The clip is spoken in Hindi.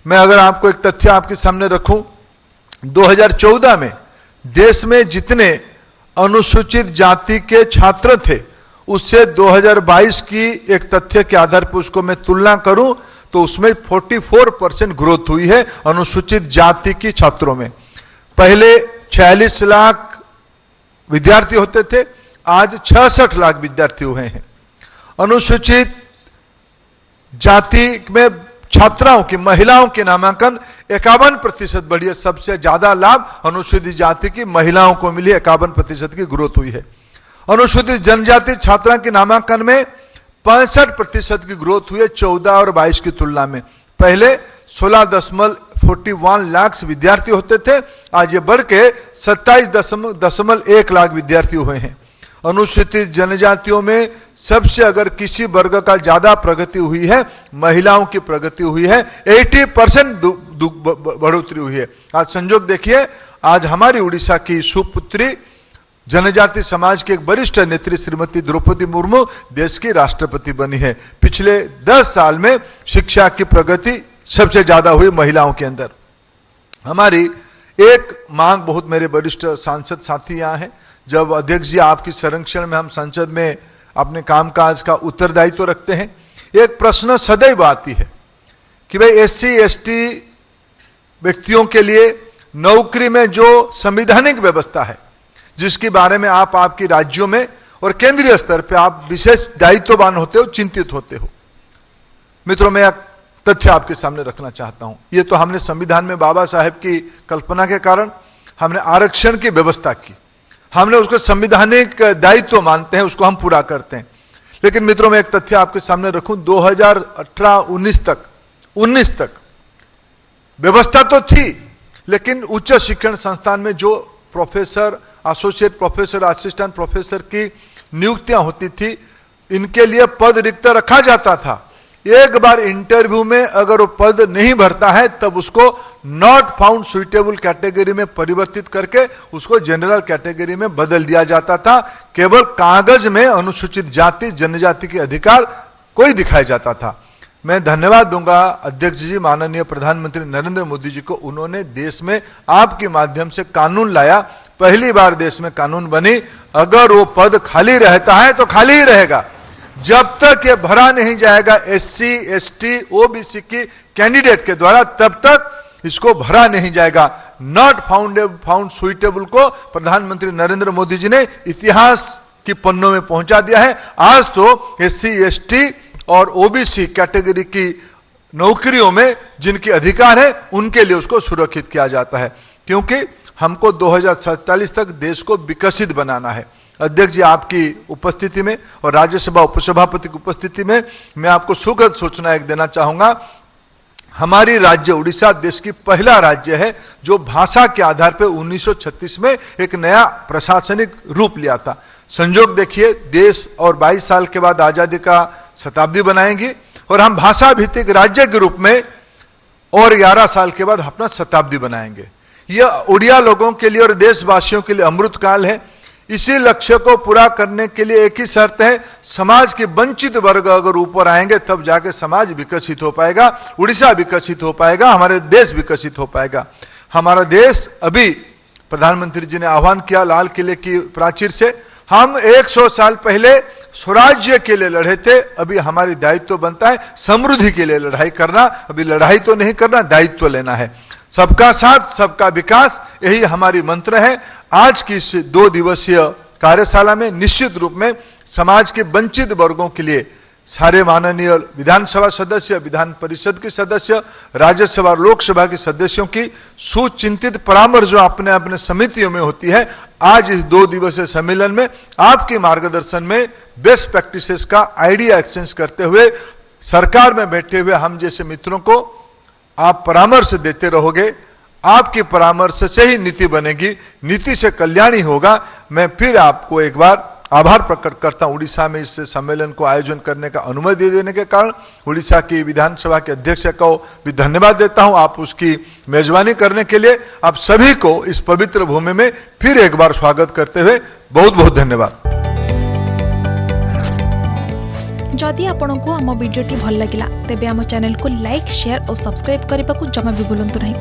मैं अगर आपको एक तथ्य आपके सामने रखूं, 2014 में देश में जितने अनुसूचित जाति के छात्र थे उससे 2022 की एक तथ्य के आधार पर उसको मैं तुलना करूं तो उसमें 44% ग्रोथ हुई है अनुसूचित जाति की छात्रों में। पहले 46 लाख विद्यार्थी होते थे, आज 66 लाख विद्यार्थी हुए हैं। अनुसूचित जाति में छात्राओं की, महिलाओं के नामांकन 51% बढ़ी है। सबसे ज्यादा लाभ अनुसूचित जाति की महिलाओं को मिली, 51% की ग्रोथ हुई है। अनुसूचित जनजाति छात्रा के नामांकन में 65% की ग्रोथ हुई है 14 और 22 की तुलना में। पहले 16.41 लाख विद्यार्थी होते थे, आज ये बढ़ के 27.1 लाख विद्यार्थी हुए हैं। अनुसूचित जनजातियों में सबसे अगर किसी वर्ग का ज्यादा प्रगति हुई है, महिलाओं की प्रगति हुई है, 80% बढ़ोतरी हुई है। आज संजोग देखिए, आज हमारी उड़ीसा की सुपुत्री जनजाति समाज के एक वरिष्ठ नेत्री श्रीमती द्रौपदी मुर्मू देश की राष्ट्रपति बनी है। पिछले 10 साल में शिक्षा की प्रगति सबसे ज्यादा हुई महिलाओं के अंदर। हमारी एक मांग, बहुत मेरे वरिष्ठ सांसद साथी यहाँ हैं, जब अध्यक्ष जी आपकी संरक्षण में हम संसद में अपने कामकाज का उत्तरदायित्व रखते हैं, एक प्रश्न सदैव आती है कि भाई SC ST व्यक्तियों के लिए नौकरी में जो संवैधानिक व्यवस्था है, जिसके बारे में आप आपके राज्यों में और केंद्रीय स्तर पे आप विशेष दायित्ववान होते हो, चिंतित होते हो। मित्रों, मैं एक तथ्य आपके सामने रखना चाहता हूं। ये तो हमने संविधान में बाबा साहेब की कल्पना के कारण हमने आरक्षण की व्यवस्था की, हमने उसको संवैधानिक दायित्व मानते हैं, उसको हम पूरा करते हैं। लेकिन मित्रों, मैं एक तथ्य आपके सामने रखूं, 2018-19 तक व्यवस्था तो थी, लेकिन उच्च शिक्षण संस्थान में जो professor, associate professor, assistant professor की नियुक्तियां होती थी, इनके लिए पद रिक्त रखा जाता था। एक बार इंटरव्यू में अगर वो पद नहीं भरता है तब उसको नॉट फाउंड सुइटेबल कैटेगरी में परिवर्तित करके उसको जनरल कैटेगरी में बदल दिया जाता था। केवल कागज में अनुसूचित जाति जनजाति के अधिकार कोई दिखाया जाता था। मैं धन्यवाद दूंगा अध्यक्ष जी, माननीय प्रधानमंत्री नरेंद्र मोदी जी को, उन्होंने देश में आपके माध्यम से कानून लाया। पहली बार देश में कानून बनी, अगर वो पद खाली रहता है तो खाली ही रहेगा, जब तक ये भरा नहीं जाएगा SC ST OBC की कैंडिडेट के द्वारा, तब तक इसको भरा नहीं जाएगा। नॉट फाउंड सुइटेबल को प्रधानमंत्री नरेंद्र मोदी जी ने इतिहास की पन्नों में पहुंचा दिया है। आज तो SC ST और OBC कैटेगरी की नौकरियों में जिनके अधिकार है उनके लिए उसको सुरक्षित किया जाता है, क्योंकि हमको 2047 तक देश को विकसित बनाना है। अध्यक्ष जी आपकी उपस्थिति में और राज्यसभा उपसभापति की उपस्थिति में मैं आपको सुखद सूचना एक देना चाहूंगा। हमारी राज्य उड़ीसा देश की पहला राज्य है जो भाषा के आधार पर 1936 में एक नया प्रशासनिक रूप लिया था। संजोग देखिए, देश और 22 साल के बाद आजादी का शताब्दी बनाएंगे और हम भाषा भित्तिक राज्य के रूप में और 11 साल के बाद अपना शताब्दी बनाएंगे। यह उड़िया लोगों के लिए और देशवासियों के लिए अमृत काल है। इसी लक्ष्य को पूरा करने के लिए एक ही शर्त है, समाज के वंचित वर्ग अगर ऊपर आएंगे तब जाके समाज विकसित हो पाएगा, उड़ीसा विकसित हो पाएगा, हमारे देश विकसित हो पाएगा। हमारा देश, अभी प्रधानमंत्री जी ने आह्वान किया लाल किले की प्राचीर से, हम 100 साल पहले स्वराज्य के लिए लड़े थे, अभी हमारी दायित्व बनता है समृद्धि के लिए लड़ाई करना। अभी लड़ाई तो नहीं करना, दायित्व लेना है। सबका साथ सबका विकास, यही हमारी मंत्र है। आज की इस 2 दिवसीय कार्यशाला में निश्चित रूप में समाज के वंचित वर्गों के लिए सारे माननीय विधानसभा सदस्य, विधान परिषद के सदस्य, राज्यसभा और लोकसभा के सदस्यों की सुचिंतित परामर्श जो अपने अपने समितियों में होती है, आज इस 2 दिवसीय सम्मेलन में आपके मार्गदर्शन में बेस्ट प्रैक्टिसेस का आइडिया एक्सचेंज करते हुए सरकार में बैठे हुए हम जैसे मित्रों को आप परामर्श देते रहोगे। आपके परामर्श से ही नीति बनेगी, नीति से कल्याण ही होगा। मैं फिर आपको एक बार आभार प्रकट करता हूं उड़ीसा में इस सम्मेलन को आयोजन करने का अनुमति देने के कारण। उड़ीसा की विधानसभा के अध्यक्ष को भी धन्यवाद देता हूं, आप उसकी मेजबानी करने के लिए। आप सभी को इस पवित्र भूमि में फिर एक बार स्वागत करते हुए बहुत बहुत धन्यवाद। जदि आपंक आम भिडी भल लगा तेब आम चैनल को लाइक शेयर और सब्सक्राइब करने को जमा भी भूलु नहीं।